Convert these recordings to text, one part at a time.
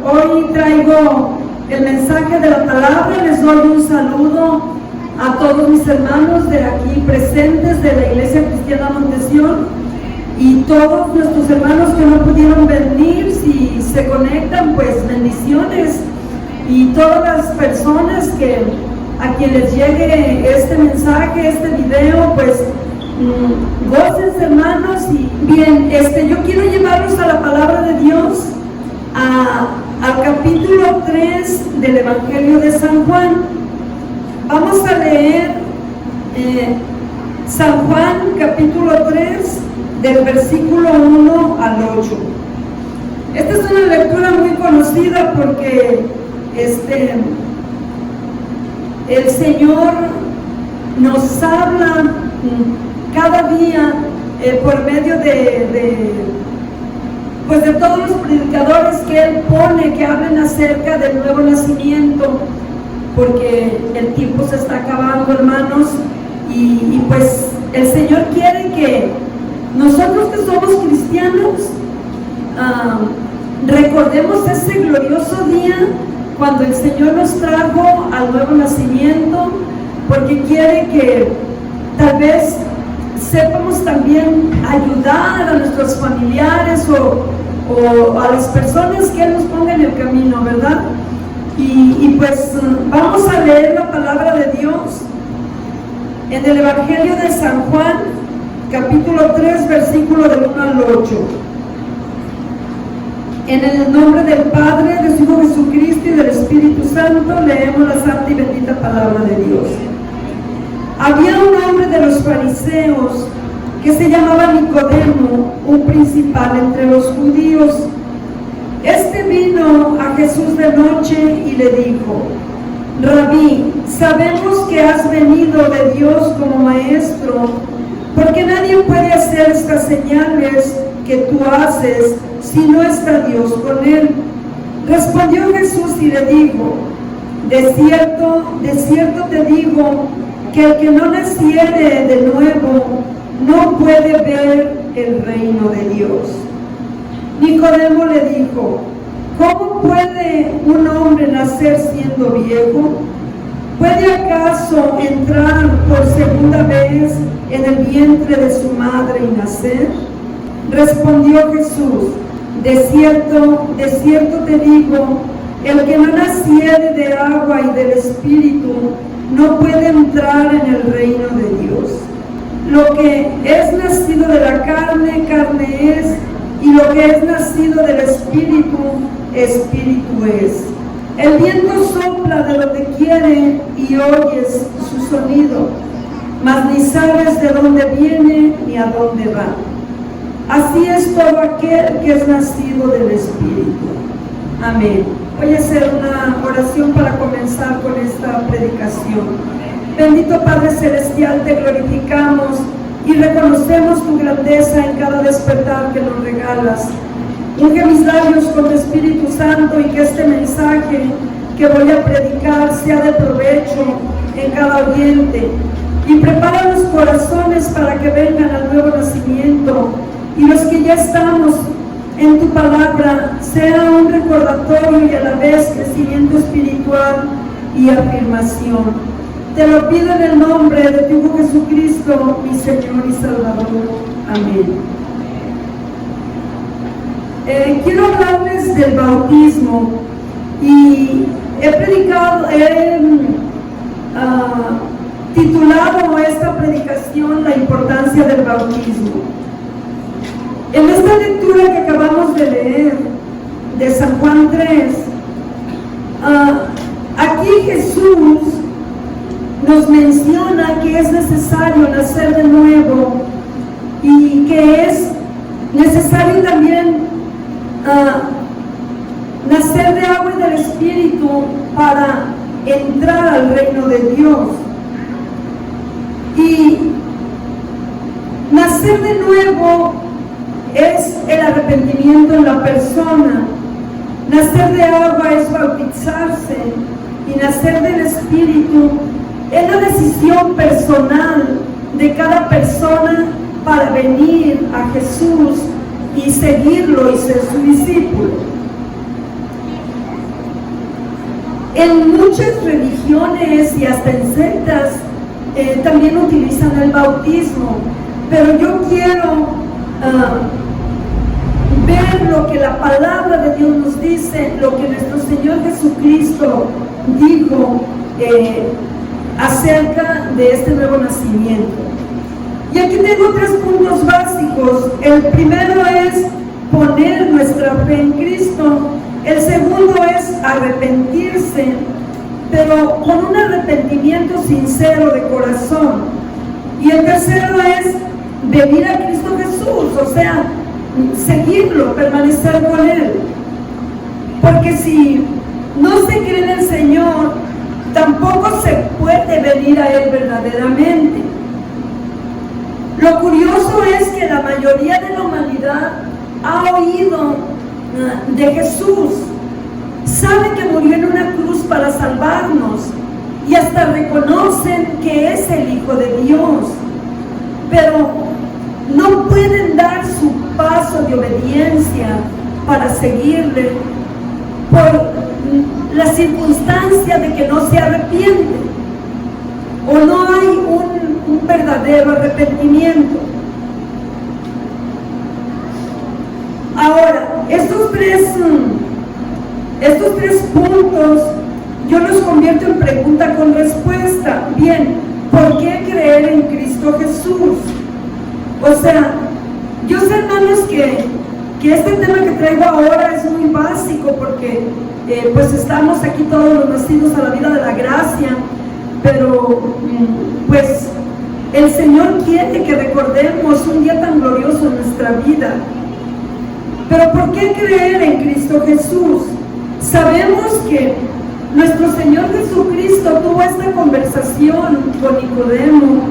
Hoy traigo el mensaje de la palabra. Les doy un saludo a todos mis hermanos de aquí presentes de la Iglesia Cristiana Montesión y todos nuestros hermanos que no pudieron venir. Si se conectan, pues bendiciones, y todas las personas que a quienes llegue este mensaje, este video, pues gócense, hermanos. Y bien, yo quiero llevarlos a la palabra de Dios, al capítulo 3 del Evangelio de San Juan. Vamos a leer San Juan capítulo 3 del versículo 1 al 8. Esta es una lectura muy conocida porque el Señor nos habla cada día por medio de todos los predicadores que Él pone, que hablen acerca del nuevo nacimiento, porque el tiempo se está acabando, hermanos, y pues el Señor quiere que nosotros que somos cristianos recordemos ese glorioso día cuando el Señor nos trajo al nuevo nacimiento, porque quiere que tal vez sepamos también ayudar a nuestros familiares o a las personas que Él nos ponga en el camino, ¿verdad? Y pues vamos a leer la palabra de Dios en el Evangelio de San Juan, capítulo 3, versículo del 1 al 8. En el nombre del Padre, de su Hijo Jesucristo y del Espíritu Santo, leemos la santa y bendita palabra de Dios. Había un hombre de los fariseos que se llamaba Nicodemo, un principal entre los judíos. Este vino a Jesús de noche y le dijo: Rabí, sabemos que has venido de Dios como maestro, porque nadie puede hacer estas señales que tú haces si no está Dios con él. Respondió Jesús y le dijo: de cierto te digo, que el que no naciere de nuevo no puede ver el reino de Dios. Nicodemo le dijo: ¿cómo puede un hombre nacer siendo viejo? ¿Puede acaso entrar por segunda vez en el vientre de su madre y nacer? Respondió Jesús: de cierto te digo, el que no naciere de agua y del Espíritu no puede entrar en el reino de Dios. Lo que es nacido de la carne, carne es, y lo que es nacido del Espíritu, Espíritu es. El viento sopla de donde quiere y oyes su sonido, mas ni sabes de dónde viene ni a dónde va. Así es todo aquel que es nacido del Espíritu. Amén. Voy a hacer una oración para comenzar con esta predicación. Bendito Padre Celestial, te glorificamos y reconocemos tu grandeza en cada despertar que nos regalas. Unge mis labios con tu Espíritu Santo y que este mensaje que voy a predicar sea de provecho en cada oyente. Y prepara los corazones para que vengan al nuevo nacimiento, y los que ya estamos en tu palabra sea un recordatorio y a la vez crecimiento espiritual y afirmación. Te lo pido en el nombre de tu Hijo Jesucristo, mi Señor y Salvador. Amén. Quiero hablarles del bautismo y he titulado esta predicación La importancia del bautismo. En esta lectura que acabamos de leer de San Juan 3, aquí Jesús nos menciona que es necesario nacer de nuevo y que es necesario también nacer de agua y del Espíritu para entrar al reino de Dios. Y nacer de nuevo es el arrepentimiento en la persona. Nacer de agua es bautizarse, y nacer del Espíritu es la decisión personal de cada persona para venir a Jesús y seguirlo y ser su discípulo. En muchas religiones y hasta en sectas también utilizan el bautismo, pero yo quiero ver lo que la palabra de Dios nos dice, lo que nuestro Señor Jesucristo dijo acerca de este nuevo nacimiento. Y aquí tengo 3 puntos básicos. El primero es poner nuestra fe en Cristo. El segundo es arrepentirse, pero con un arrepentimiento sincero de corazón. Y el tercero es venir a Cristo Jesús, o sea, seguirlo, permanecer con Él. Porque si no se cree en el Señor, tampoco se puede venir a Él verdaderamente. Lo curioso es que la mayoría de la humanidad ha oído de Jesús, sabe que murió en una cruz para salvarnos y hasta reconocen que es el Hijo de Dios, pero no pueden dar su paso de obediencia para seguirle por la circunstancia de que no se arrepiente o no hay un verdadero arrepentimiento. Ahora, estos tres puntos yo los convierto en pregunta con respuesta. Bien, ¿por qué creer en Cristo Jesús? O sea, yo sé, hermanos, que este tema que traigo ahora es muy básico porque pues estamos aquí todos los nacidos a la vida de la gracia, pero pues el Señor quiere que recordemos un día tan glorioso en nuestra vida. Pero ¿por qué creer en Cristo Jesús? Sabemos que nuestro Señor Jesucristo tuvo esta conversación con Nicodemo,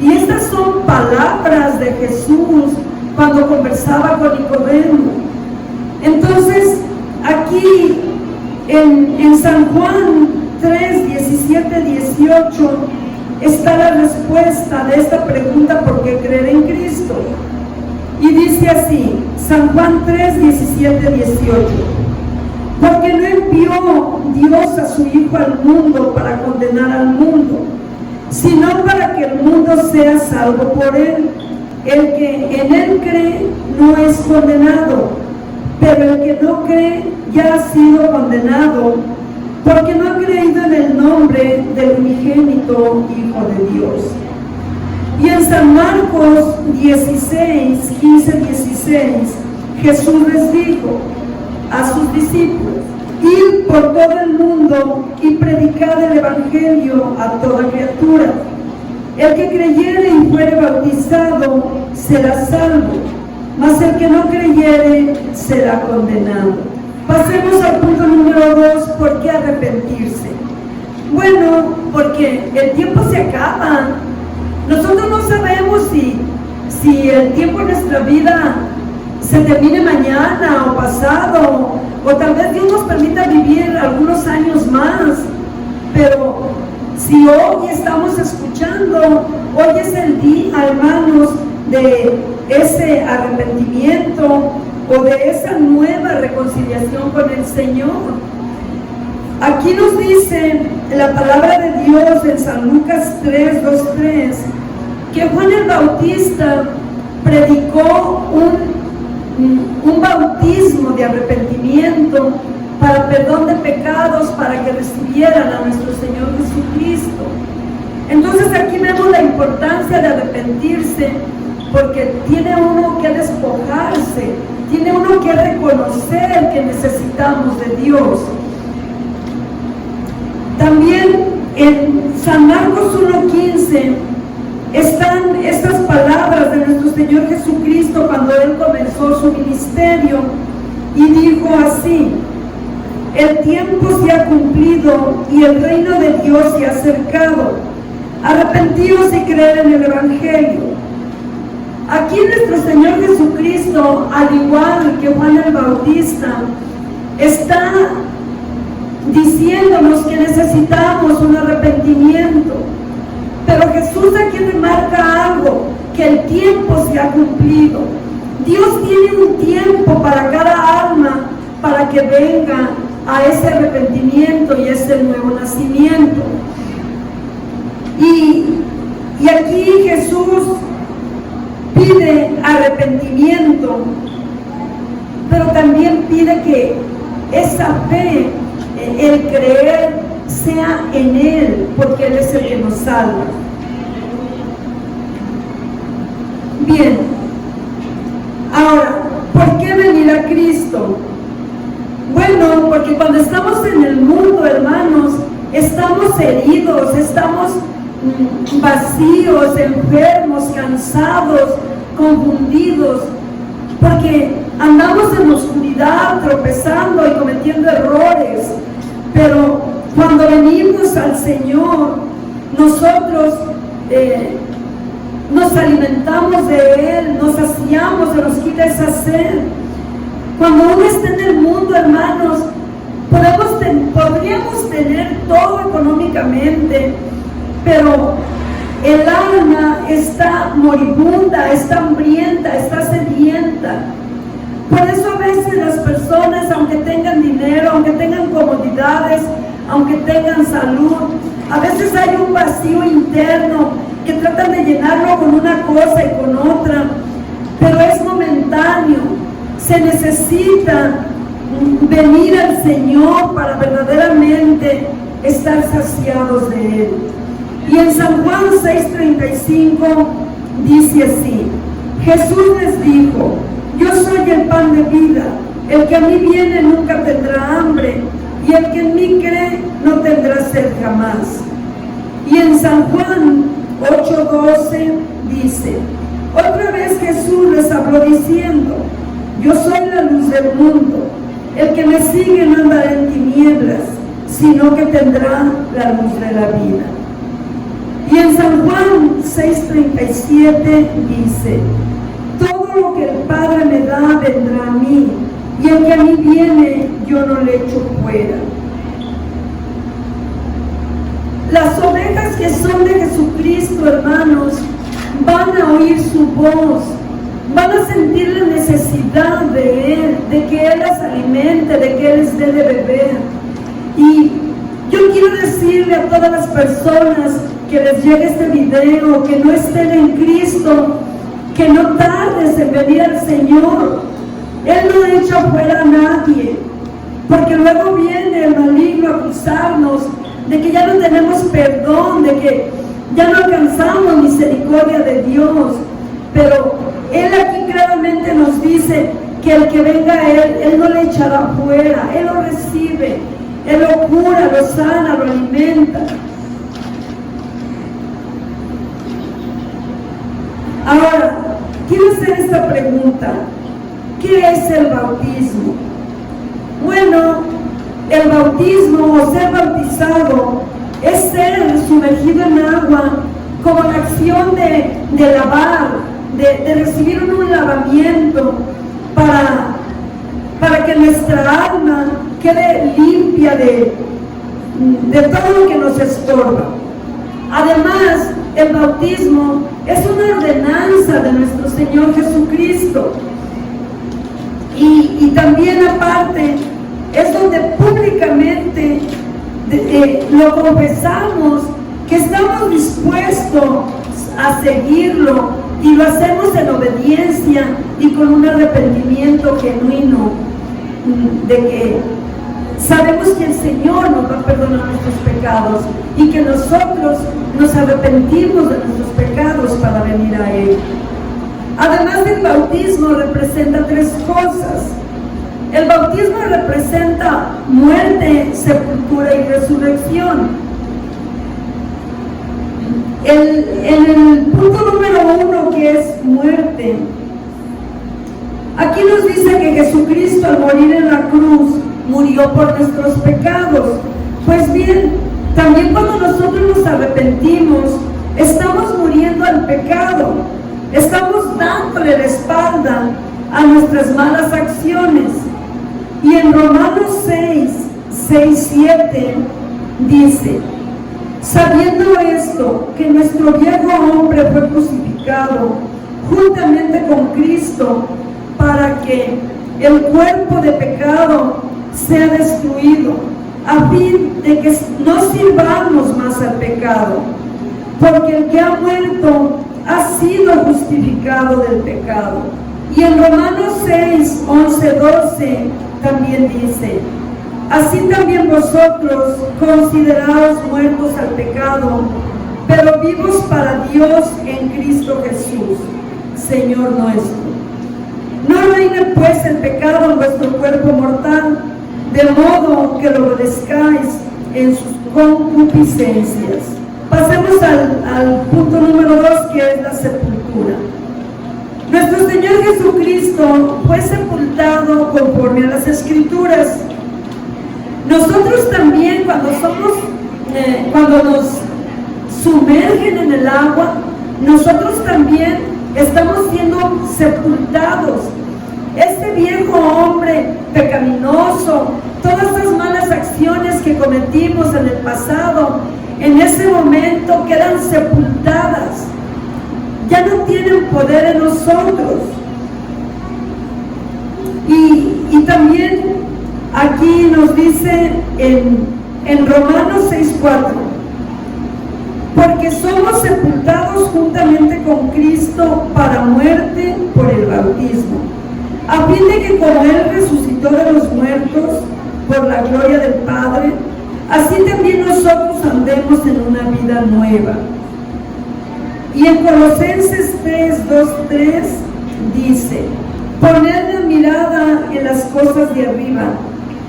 y estas son palabras de Jesús cuando conversaba con Nicodemo. Entonces, aquí en San Juan 3, 17, 18 está la respuesta de esta pregunta: ¿por qué creer en Cristo? Y dice así, San Juan 3, 17, 18: porque no envió Dios a su Hijo al mundo para condenar al mundo, sino para que el mundo sea salvo por Él. El que en Él cree no es condenado, pero el que no cree ya ha sido condenado, porque no ha creído en el nombre del unigénito Hijo de Dios. Y en San Marcos 16, 15, 16, Jesús les dijo a sus discípulos: id por todo el mundo y predicad el Evangelio a toda criatura. El que creyere y fuere bautizado será salvo, mas el que no creyere será condenado. Pasemos al punto número 2, ¿por qué arrepentirse? Bueno, porque el tiempo se acaba. Nosotros no sabemos si el tiempo en nuestra vida se termine mañana o pasado, o tal vez Dios nos permita vivir algunos años más, pero si hoy estamos escuchando, hoy es el día, hermanos, de ese arrepentimiento o de esa nueva reconciliación con el Señor. Aquí nos dice la palabra de Dios en San Lucas 3, 2, 3, que Juan el Bautista predicó un bautismo de arrepentimiento para perdón de pecados, para que recibieran a nuestro Señor Jesucristo. Entonces aquí vemos la importancia de arrepentirse, porque tiene uno que despojarse, tiene uno que reconocer que necesitamos de Dios. También en San Marcos 1:15 están estas palabras de nuestro Señor Jesucristo cuando Él comenzó su ministerio, y dijo así: el tiempo se ha cumplido y el reino de Dios se ha acercado. Arrepentíos y creed en el Evangelio. Aquí nuestro Señor Jesucristo, al igual que Juan el Bautista, está diciéndonos que necesitamos un arrepentimiento. Pero Jesús aquí remarca algo: que el tiempo se ha cumplido. Dios tiene un tiempo para cada alma, para que venga a ese arrepentimiento y ese nuevo nacimiento. Y aquí Jesús pide arrepentimiento, pero también pide que esa fe, el creer, sea en Él, porque Él es el que nos salva. Bien, ahora, ¿por qué venir a Cristo? Bueno, porque cuando estamos en el mundo, hermanos, estamos heridos, estamos vacíos, enfermos, cansados, confundidos, porque andamos en la oscuridad, tropezando y cometiendo errores. Pero cuando venimos al Señor, nosotros nos alimentamos de Él, nos saciamos, se nos quita esa sed. Cuando uno está en el mundo, hermanos, podríamos tener todo económicamente, pero el alma está moribunda, está hambrienta, está sedienta. Por eso a veces las personas, aunque tengan dinero, aunque tengan comodidades, aunque tengan salud, a veces hay un vacío interno que tratan de llenarlo con una cosa y con otra, pero es momentáneo. Se necesita venir al Señor para verdaderamente estar saciados de Él. Y en San Juan 6:35 dice así: Jesús les dijo: yo soy el pan de vida, el que a mí viene nunca tendrá hambre, y el que en mí cree no tendrá sed jamás. Y en San Juan 8:12 dice: otra vez Jesús les habló diciendo: yo soy la luz del mundo, el que me sigue no andará en tinieblas, sino que tendrá la luz de la vida. Y en San Juan 6:37 dice: todo lo que el Padre me da vendrá a mí, y el que a mí viene yo no le echo fuera. Las ovejas que son de Jesucristo, hermanos, van a oír su voz, van a sentir la necesidad de Él, de que Él las alimente, de que Él les dé de beber. Y yo quiero decirle a todas las personas que les llegue este video, que no estén en Cristo, que no tardes en venir al Señor. Él no echa fuera a nadie, porque luego viene el maligno a acusarnos de que ya no tenemos perdón, de que ya no alcanzamos misericordia de Dios. Pero Él aquí claramente nos dice que el que venga a Él no le echará fuera, Él lo recibe, Él lo cura, lo sana, lo alimenta. Ahora, quiero hacer esta pregunta: ¿qué es el bautismo? Bueno, el bautismo o ser bautizado es ser sumergido en agua como la acción de lavar, de recibir un lavamiento para que nuestra alma quede limpia de todo lo que nos estorba. Además, el bautismo es una ordenanza de nuestro Señor Jesucristo. Y también aparte, es donde públicamente lo confesamos, que estamos dispuestos a seguirlo, y lo hacemos en obediencia y con un arrepentimiento genuino, de que sabemos que el Señor nos va a perdonar nuestros pecados y que nosotros nos arrepentimos de nuestros pecados para venir a Él. Además, el bautismo representa tres cosas. El bautismo representa muerte, sepultura y resurrección. En el punto número 1, que es muerte, aquí nos dice que Jesucristo, al morir en la cruz, murió por nuestros pecados. Pues bien, también cuando nosotros nos arrepentimos, estamos muriendo al pecado, estamos dándole la espalda a nuestras malas acciones. Y en Romanos 6:7 dice: sabiendo esto, que nuestro viejo hombre fue crucificado juntamente con Cristo, para que el cuerpo de pecado sea destruido, a fin de que no sirvamos más al pecado, porque el que ha muerto ha sido justificado del pecado. Y en Romanos 6, 11, 12 también dice: así también vosotros consideraos muertos al pecado, pero vivos para Dios en Cristo Jesús, Señor nuestro. No reine pues el pecado en vuestro cuerpo mortal, de modo que lo obedezcáis en sus concupiscencias. Pasemos al punto número 2, que es la sepultura. Nuestro Señor Jesucristo fue sepultado conforme a las Escrituras. Nosotros también, cuando nos sumergen en el agua, nosotros también estamos siendo sepultados. Este viejo hombre pecaminoso, todas esas malas acciones que cometimos en el pasado, en ese momento quedan sepultadas. Ya no tienen poder en nosotros. Y también aquí nos dice en Romanos 6:4: porque somos sepultados juntamente con Cristo para muerte por el bautismo, a fin de que como Él resucitó de los muertos por la gloria del Padre, así también nosotros andemos en una vida nueva. Y en Colosenses 3:2-3 dice: poned la mirada en las cosas de arriba,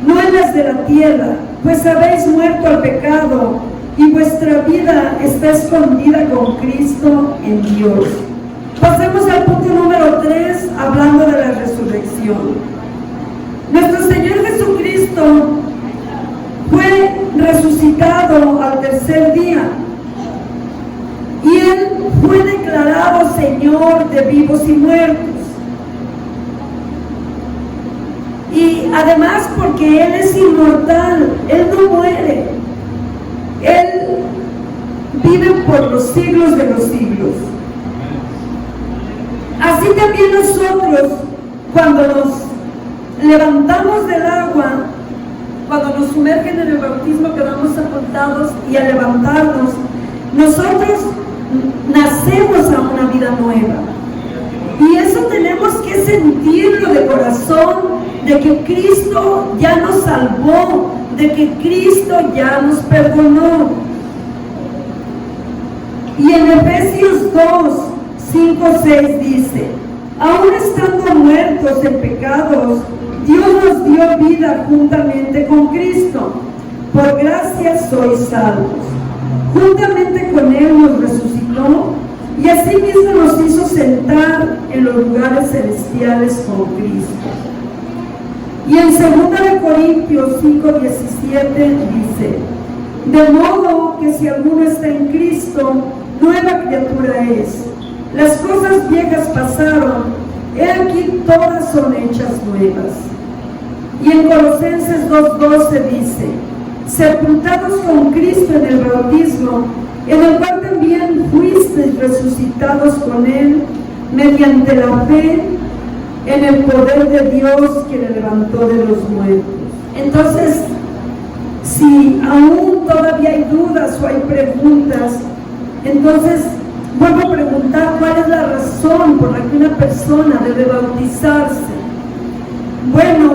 no en las de la tierra, pues habéis muerto al pecado y vuestra vida está escondida con Cristo en Dios. Pasemos al punto número 3, hablando de la resurrección. Nuestro Señor Jesucristo fue resucitado al tercer día y Él fue declarado Señor de vivos y muertos. Y además, porque Él es inmortal, Él no muere, Él vive por los siglos de los siglos. Así también nosotros, cuando nos levantamos del agua, cuando nos sumergen en el bautismo, quedamos sepultados, y al levantarnos, nosotros nacemos a una vida nueva. Y eso tenemos que sentirlo de corazón, de que Cristo ya nos salvó, de que Cristo ya nos perdonó. Y en Efesios 2, 5, 6 dice: aún estando muertos en pecados, Dios nos dio vida juntamente con Cristo. Por gracia sois salvos. Juntamente con Él nos resucitó y asimismo nos hizo sentar en los lugares celestiales con Cristo. Y en 2 Corintios 5:17 dice: de modo que si alguno está en Cristo, nueva criatura es. Las cosas viejas pasaron, he aquí todas son hechas nuevas. Y en Colosenses 2:12 dice: sepultados con Cristo en el bautismo, en el cual también fuisteis resucitados con Él mediante la fe en el poder de Dios que le levantó de los muertos. Entonces, si aún todavía hay dudas o hay preguntas, entonces vuelvo a preguntar: ¿cuál es la razón por la que una persona debe bautizarse? Bueno,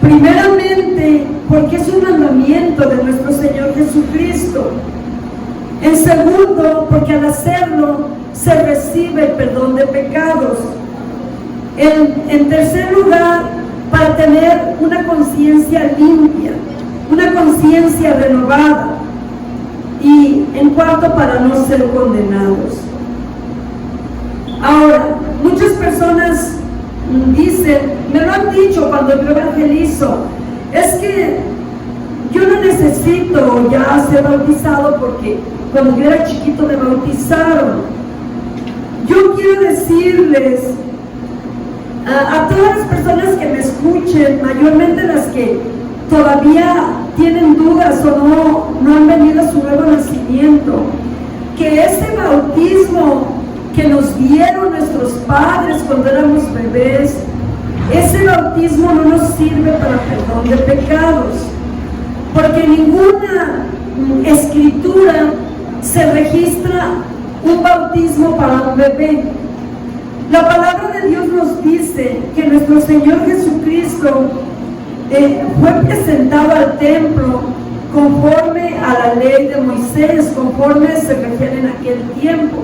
primeramente, porque es un mandamiento de nuestro Señor Jesucristo. En segundo, porque al hacerlo se recibe el perdón de pecados. En tercer lugar, para tener una conciencia limpia, una conciencia renovada. Y en cuarto, para no ser condenados. Ahora, muchas personas dicen, me lo han dicho cuando yo evangelizo: es que yo no necesito ya ser bautizado porque cuando yo era chiquito me bautizaron. Yo quiero decirles a todas las personas que me escuchen, mayormente las que todavía tienen dudas o no han venido a su nuevo nacimiento, que ese bautismo que nos dieron nuestros padres cuando éramos bebés, ese bautismo bautismo no nos sirve para perdón de pecados, porque en ninguna escritura se registra un bautismo para un bebé. La palabra de Dios nos dice que nuestro Señor Jesucristo fue presentado al templo conforme a la ley de Moisés, conforme se refiere en aquel tiempo.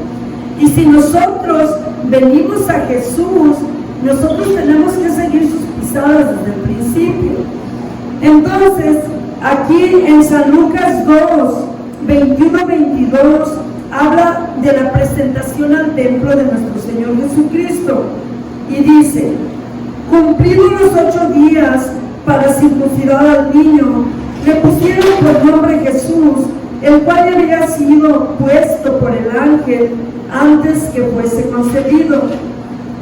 Y si nosotros venimos a Jesús, nosotros tenemos que seguir sus pisadas desde el principio. Entonces, aquí en San Lucas 2, 21-22, habla de la presentación al templo de nuestro Señor Jesucristo. Y dice: cumplidos los 8 días para circuncidar al niño, le pusieron por nombre Jesús, el cual ya había sido puesto por el ángel antes que fuese concebido.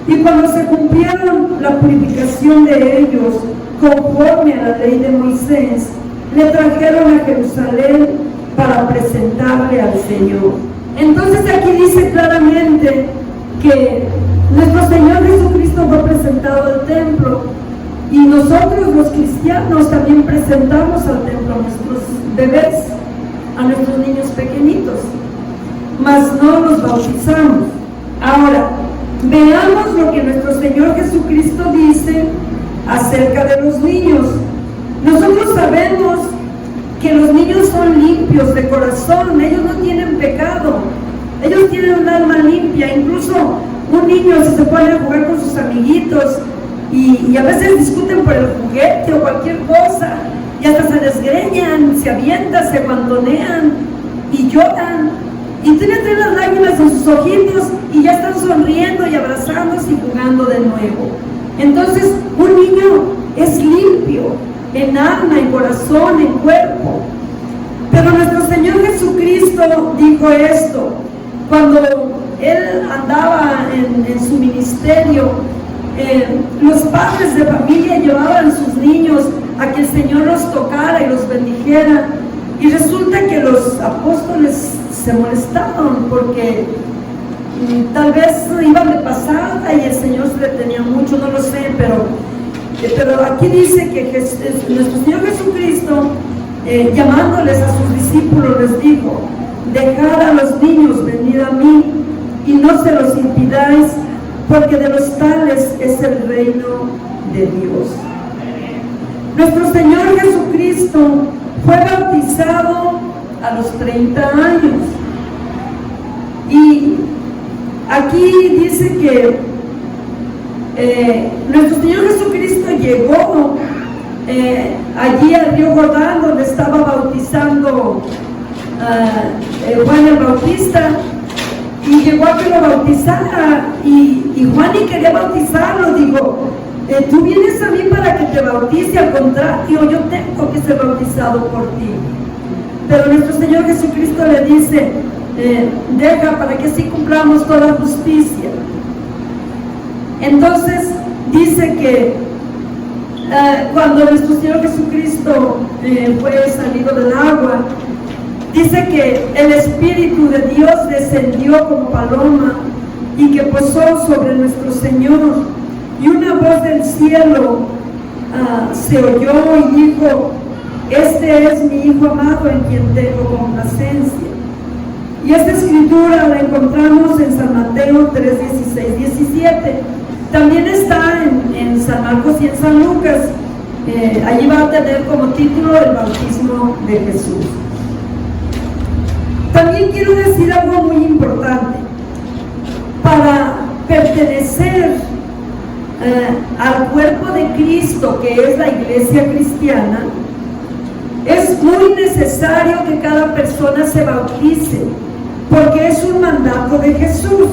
Y cuando se cumplieron la purificación de ellos, conforme a la ley de Moisés, le trajeron a Jerusalén para presentarle al Señor. Entonces aquí dice claramente que nuestro Señor Jesucristo fue presentado al templo, y nosotros los cristianos también presentamos al templo a nuestros bebés, a nuestros niños pequeñitos, mas no los bautizamos. Ahora, veamos lo que nuestro Señor Jesucristo dice acerca de los niños. Nosotros sabemos que los niños son limpios de corazón, ellos no tienen pecado, ellos tienen un alma limpia. Incluso un niño, si se pone a jugar con sus amiguitos y a veces discuten por el juguete o cualquier cosa, y hasta se desgreñan, se avientan, se guandonean y lloran, y tienen las lágrimas en sus ojitos y ya están sonriendo y abrazándose y jugando de nuevo. Entonces, un niño es limpio en alma, en corazón, en cuerpo. Pero nuestro Señor Jesucristo dijo esto cuando Él andaba en su ministerio. Los padres de familia llevaban a sus niños a que el Señor los tocara y los bendijera, y resulta que los apóstoles se molestaron porque tal vez iban de pasada y el Señor se detenía mucho, no lo sé, pero aquí dice que nuestro Señor Jesucristo, llamándoles a sus discípulos, les dijo: dejad a los niños venir a mí y no se los impidáis, porque de los tales es el reino de Dios. Nuestro Señor Jesucristo fue bautizado a los 30 años. Y aquí dice que nuestro Señor Jesucristo llegó allí al río Jordán, donde estaba bautizando Juan el Bautista, y llegó a que lo bautizara, y Juan ni quería bautizarlo. Digo, tú vienes a mí para que te bautice, al contrario, yo tengo que ser bautizado por ti. Pero nuestro Señor Jesucristo le dice: deja, para que así cumplamos toda justicia. Entonces dice que cuando nuestro Señor Jesucristo fue salido del agua, dice que el Espíritu de Dios descendió como paloma y que posó sobre nuestro Señor, y una voz del cielo se oyó y dijo: este es mi Hijo amado, en quien tengo complacencia. Y esta escritura la encontramos en San Mateo 3, 16, 17. También está en San Marcos y en San Lucas. Allí va a tener como título el bautismo de Jesús. También quiero decir algo muy importante. Para pertenecer al cuerpo de Cristo, que es la iglesia cristiana, es muy necesario que cada persona se bautice, porque es un mandato de Jesús.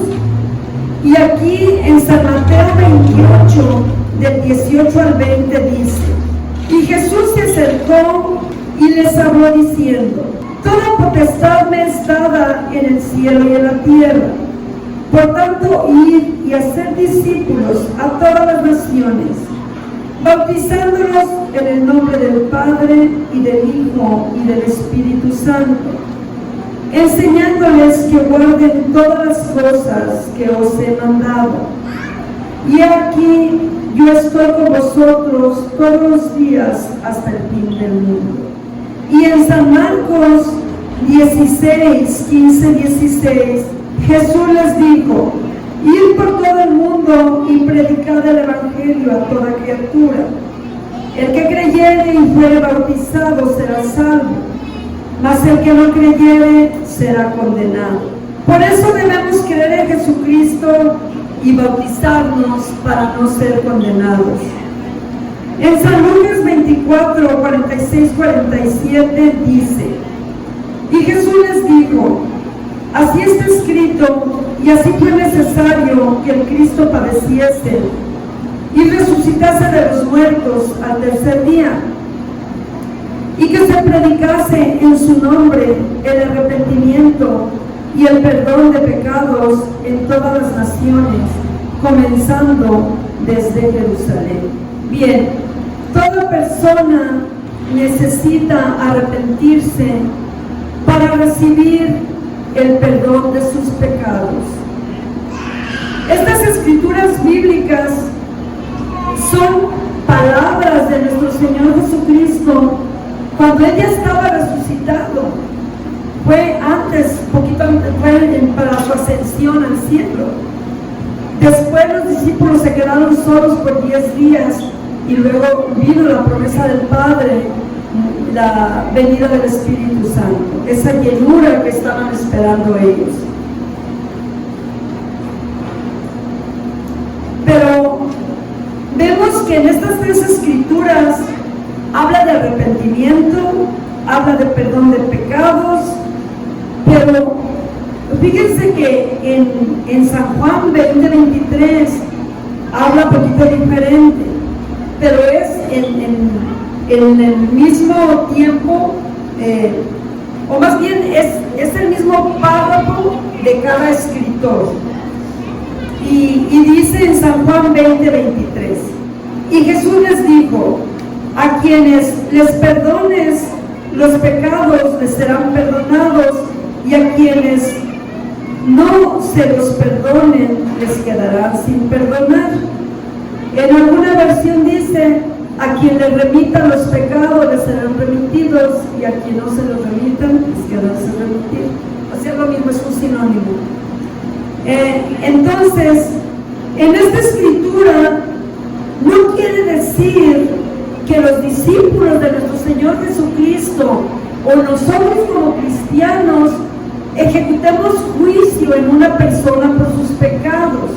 Y aquí en San Mateo 28, del 18 al 20 dice: y Jesús se acercó y les habló diciendo: toda potestad me es dada en el cielo y en la tierra. Por tanto, id y hacer discípulos a todas las naciones, bautizándolos en el nombre del Padre y del Hijo y del Espíritu Santo, enseñándoles que guarden todas las cosas que os he mandado. Y aquí yo estoy con vosotros todos los días hasta el fin del mundo. Y en San Marcos 16, 15, 16, Jesús les dijo: id por todo el mundo y predicad el Evangelio a toda criatura. El que creyere y fuere bautizado será salvo, mas el que no creyere será condenado. Por eso debemos creer en Jesucristo y bautizarnos para no ser condenados. En San Lucas 24, 46, 47 dice: y Jesús les dijo: así está escrito, y así fue necesario que el Cristo padeciese y resucitase de los muertos al tercer día, y que se predicase en su nombre el arrepentimiento y el perdón de pecados en todas las naciones, comenzando desde Jerusalén. Bien, toda persona necesita arrepentirse para recibir el perdón de sus pecados. Estas escrituras bíblicas son palabras de nuestro Señor Jesucristo cuando Él ya estaba resucitado. Fue antes, poquito antes, fue para su ascensión al cielo. Después los discípulos se quedaron solos por 10 días y luego vino la promesa del Padre, la venida del Espíritu Santo, esa llenura que estaban esperando ellos. Pero vemos que en estas tres escrituras habla de arrepentimiento, habla de perdón de pecados, pero fíjense que en San Juan 20:23 habla un poquito diferente, pero es en el mismo tiempo, o más bien es el mismo párrafo de cada escritor. Y dice en San Juan 20:23: y Jesús les dijo: a quienes les perdones los pecados les serán perdonados, y a quienes no se los perdonen les quedarán sin perdonar. En alguna versión dice: a quien le remitan los pecados les serán remitidos, y a quien no se los remitan les quedarán sin remitir. O sea, lo mismo, es un sinónimo. Entonces, en esta escritura no quiere decir que los discípulos de nuestro Señor Jesucristo o nosotros como cristianos ejecutemos juicio en una persona por sus pecados.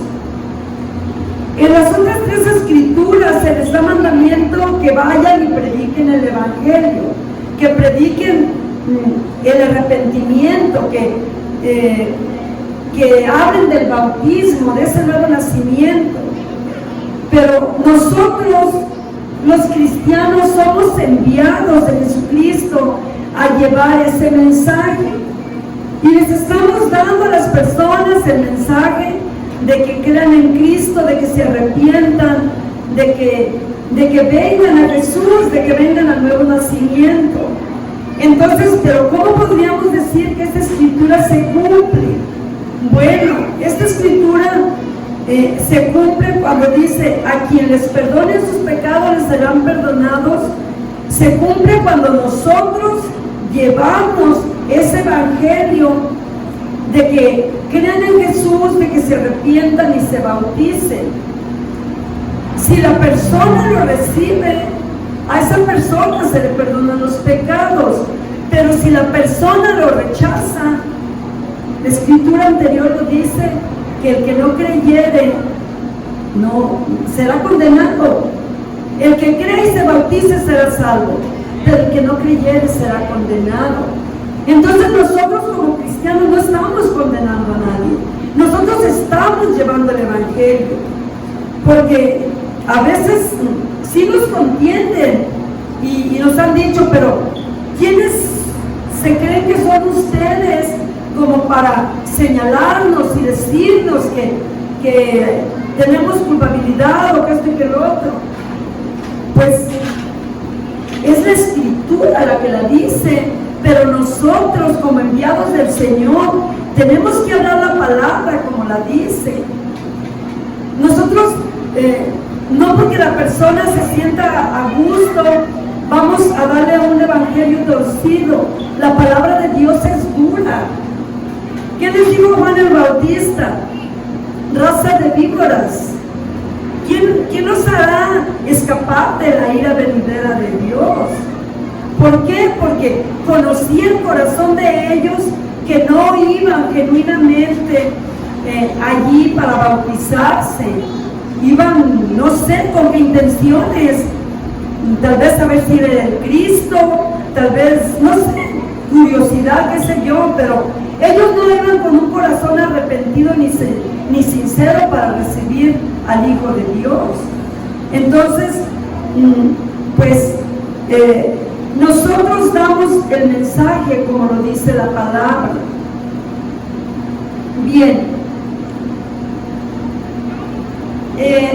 En las otras tres escrituras se les da mandamiento que vayan y prediquen el Evangelio, que prediquen el arrepentimiento, que hablen del bautismo, de ese nuevo nacimiento. Pero nosotros, los cristianos, somos enviados de Jesucristo a llevar ese mensaje. Y les estamos dando a las personas el mensaje de que crean en Cristo, de que se arrepientan, de que vengan a Jesús, de que vengan al nuevo nacimiento. Entonces, pero ¿cómo podríamos decir que esta escritura se cumple? Bueno, esta escritura se cumple cuando dice: a quien les perdone sus pecados les serán perdonados. Se cumple cuando nosotros llevamos ese evangelio de que crean en Jesús, de que se arrepientan y se bauticen. Si la persona lo recibe, a esa persona se le perdonan los pecados. Pero si la persona lo rechaza, la escritura anterior lo dice, que el que no creyere no será condenado. El que cree y se bautice será salvo, pero el que no creyere será condenado. Entonces nosotros como cristianos no estamos condenando a nadie, nosotros estamos llevando el evangelio, porque a veces sí nos contienden y nos han dicho: pero ¿quiénes se creen que son ustedes como para señalarnos y decirnos que tenemos culpabilidad o que esto y que lo otro? Pues es la escritura la que la dice, pero nosotros como enviados del Señor tenemos que hablar la palabra como la dice. Nosotros No porque la persona se sienta a gusto, vamos a darle un evangelio torcido. La palabra de Dios es dura. ¿Qué les dijo Juan el Bautista? Raza de víboras. ¿Quién nos hará escapar de la ira venidera de Dios? ¿Por qué? Porque conocía el corazón de ellos, que no iban genuinamente allí para bautizarse. Iban, no sé con qué intenciones, tal vez a ver si era el Cristo, tal vez, no sé, curiosidad, qué sé yo, pero ellos no iban con un corazón arrepentido ni sincero para recibir al Hijo de Dios. Entonces, pues, nosotros damos el mensaje como lo dice la palabra. Bien.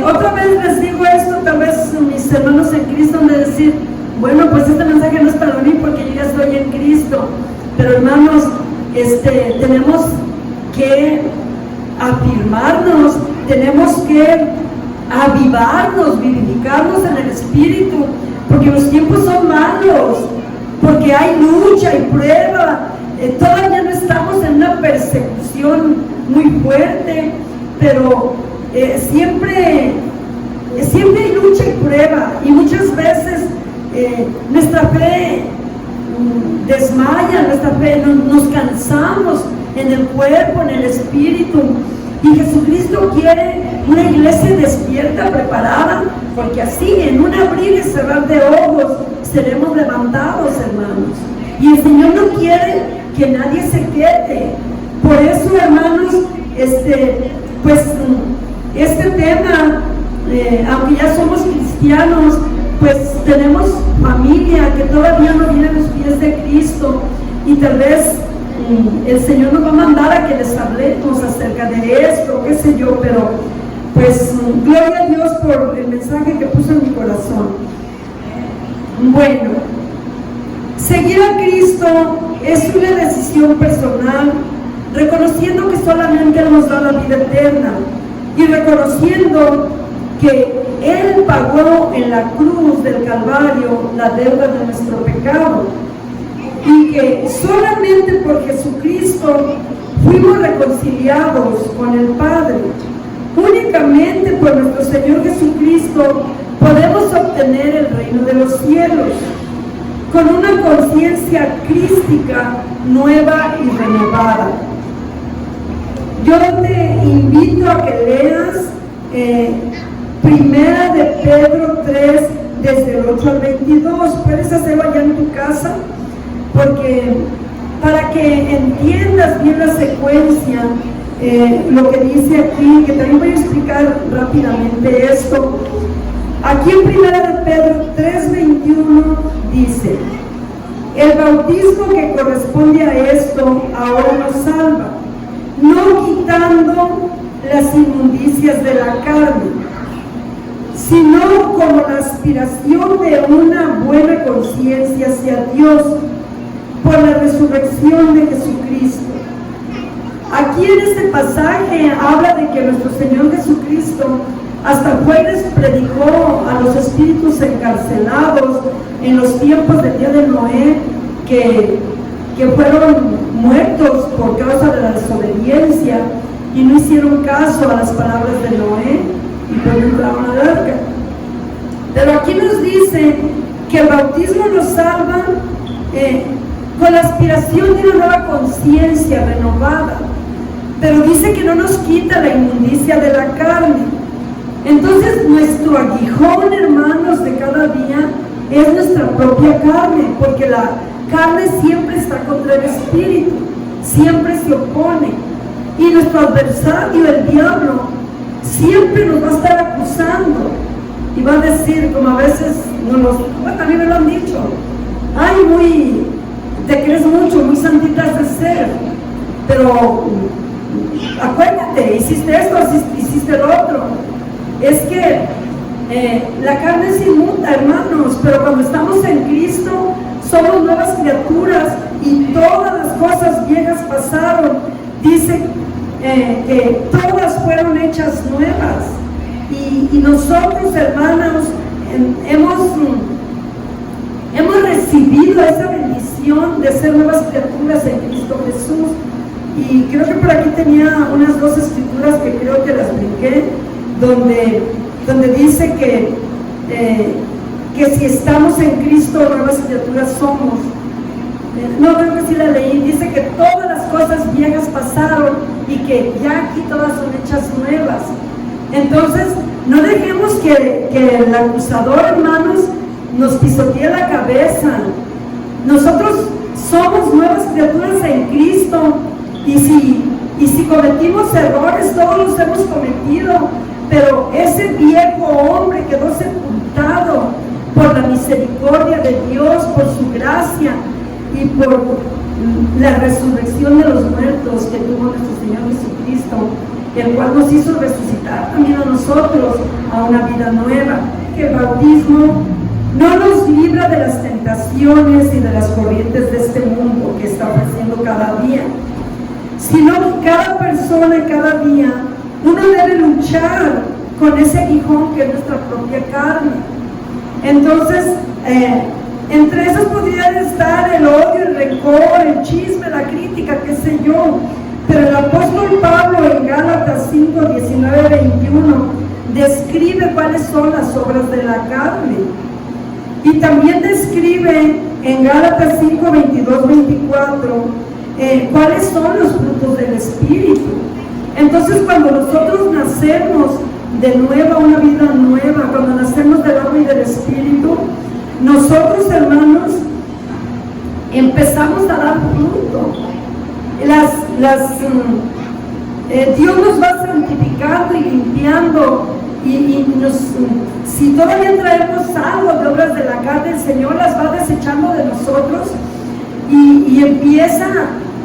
Otra vez les digo esto, tal vez mis hermanos en Cristo han de decir, bueno, pues este mensaje no es para mí porque yo ya estoy en Cristo. Pero hermanos, tenemos que afirmarnos, tenemos que avivarnos, vivificarnos en el Espíritu, porque los tiempos son malos, porque hay lucha y prueba. Todavía no estamos en una persecución muy fuerte, pero siempre hay lucha y prueba, y muchas veces nuestra fe desmaya, nuestra fe, nos cansamos en el cuerpo, en el espíritu, y Jesucristo quiere una iglesia despierta, preparada, porque así en un abrir y cerrar de ojos seremos levantados, hermanos, y el Señor no quiere que nadie se quede. Por eso, hermanos, pues este tema, aunque ya somos cristianos, pues tenemos familia que todavía no viene a los pies de Cristo, y tal vez el Señor nos va a mandar a que les hablemos acerca de esto, qué sé yo, pero pues gloria a Dios por el mensaje que puso en mi corazón. Bueno, seguir a Cristo es una decisión personal, reconociendo que solamente Él nos da la vida eterna, y reconociendo que Él pagó en la cruz del Calvario la deuda de nuestro pecado, y que solamente por Jesucristo fuimos reconciliados con el Padre. Únicamente por nuestro Señor Jesucristo podemos obtener el reino de los cielos, con una conciencia crística nueva y renovada. Yo te invito a que leas Primera de Pedro 3, desde el 8 al 22. Puedes hacerlo allá en tu casa, porque para que entiendas bien la secuencia, lo que dice aquí, que también voy a explicar rápidamente esto. Aquí en Primera de Pedro 3:21 dice: el bautismo que corresponde a esto ahora nos salva, no quitando las inmundicias de la carne, sino como la aspiración de una buena conciencia hacia Dios por la resurrección de Jesucristo. Aquí en este pasaje habla de que nuestro Señor Jesucristo hasta fue y les predicó a los espíritus encarcelados en los tiempos del día de Noé, que fueron muertos por causa de la desobediencia y no hicieron caso a las palabras de Noé y no entraron al arca. Pero aquí nos dice que el bautismo nos salva con la aspiración de una nueva conciencia renovada, pero dice que no nos quita la inmundicia de la carne. Entonces nuestro aguijón, hermanos, de cada día es nuestra propia carne, porque la carne siempre está contra el espíritu, siempre se opone, y nuestro adversario, el diablo, siempre nos va a estar acusando y va a decir, como a veces bueno, a mí me lo han dicho: ay, te crees mucho, muy santita de ser, pero acuérdate, hiciste esto, hiciste lo otro. Es que la carne es inmunda, hermanos, pero cuando estamos en Cristo somos nuevas criaturas y todas las cosas viejas pasaron. Dice que todas fueron hechas nuevas. Y nosotros, hermanos, hemos recibido esa bendición de ser nuevas criaturas en Cristo Jesús. Y creo que por aquí tenía unas 2 escrituras que creo que las brinqué, donde dice que si estamos en Cristo, nuevas criaturas somos. No, creo que sí la leí. Dice que todas las cosas viejas pasaron y que ya aquí todas son hechas nuevas. Entonces, no dejemos que el acusador, hermanos, nos pisotee la cabeza. Nosotros somos nuevas criaturas en Cristo, y si cometimos errores, todos los hemos cometido, pero ese viejo hombre quedó sepultado por la misericordia de Dios, por su gracia y por la resurrección de los muertos que tuvo nuestro Señor Jesucristo, el cual nos hizo resucitar también a nosotros a una vida nueva. Que el bautismo no nos libra de las tentaciones y de las corrientes de este mundo que está ofreciendo cada día, sino que cada persona, cada día, uno debe luchar con ese aguijón que es nuestra propia carne. Entonces, entre esas podrían estar el odio, el rencor, el chisme, la crítica, qué sé yo. Pero el apóstol Pablo en Gálatas 5, 19, 21 describe cuáles son las obras de la carne. Y también describe en Gálatas 5, 22, 24 cuáles son los frutos del Espíritu. Entonces, cuando nosotros nacemos de nueva, una vida nueva, cuando nacemos del agua y del Espíritu, nosotros, hermanos, empezamos a dar fruto. Dios nos va santificando y limpiando, si todavía traemos algo de obras de la carne, el Señor las va desechando de nosotros y empieza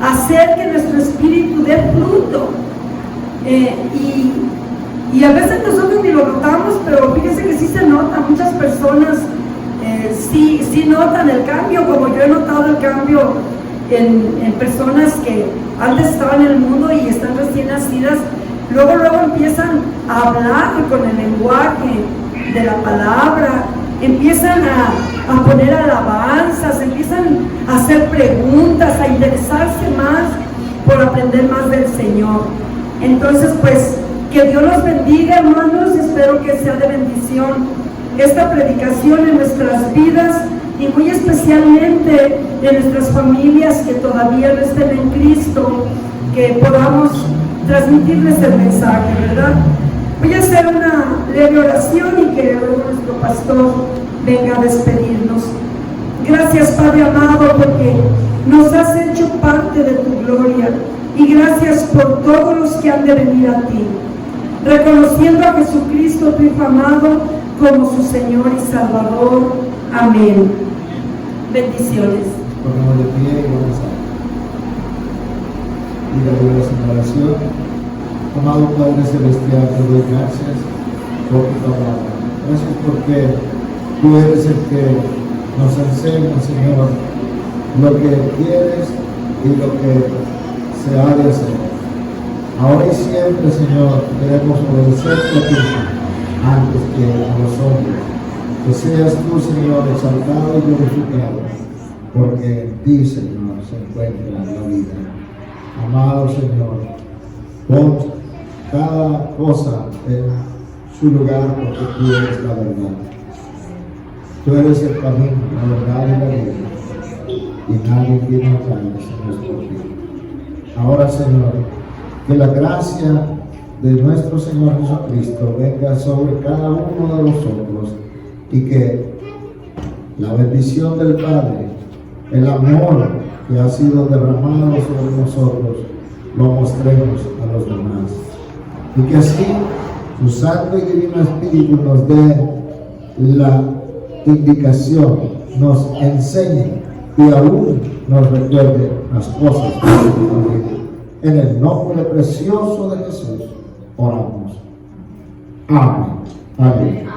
a hacer que nuestro espíritu dé fruto. Y a veces nosotros ni lo notamos, pero fíjense que sí se nota. Muchas personas sí notan el cambio, como yo he notado el cambio en personas que antes estaban en el mundo y están recién nacidas. Luego empiezan a hablar con el lenguaje de la palabra, empiezan a poner alabanzas, empiezan a hacer preguntas, a interesarse más por aprender más del Señor. Entonces, pues, que Dios los bendiga, hermanos. Espero que sea de bendición esta predicación en nuestras vidas y muy especialmente en nuestras familias que todavía no estén en Cristo, que podamos transmitirles el mensaje, ¿verdad? Voy a hacer una leve oración y que luego nuestro pastor venga a despedirnos. Gracias, Padre amado, porque nos has hecho parte de tu gloria, y gracias por todos los que han de venir a ti, reconociendo a Jesucristo, tu Hijo amado, como su Señor y Salvador. Amén. Bendiciones. Ponemos de pie y vamos a ir a Dios en oración. Amado Padre Celestial, te doy gracias por tu palabra. Gracias porque tú eres el que nos enseña, Señor, lo que quieres y lo que se ha de hacer. Ahora y siempre, Señor, queremos obedecerte a ti antes que a los hombres. Que seas tú, Señor, exaltado y glorificado, porque en ti, Señor, se encuentra la vida. Amado Señor, pon cada cosa en su lugar, porque tú eres la verdad. Tú eres el camino, la verdad y la vida, y nadie tiene otra sino es por ti. Ahora, Señor, que la gracia de nuestro Señor Jesucristo venga sobre cada uno de nosotros, y que la bendición del Padre, el amor que ha sido derramado sobre nosotros, lo mostremos a los demás, y que así su Santo y Divino Espíritu nos dé la indicación, nos enseñe y aún nos recuerde las cosas que nos olviden. En el nombre precioso de Jesús oramos. Amén. Amén.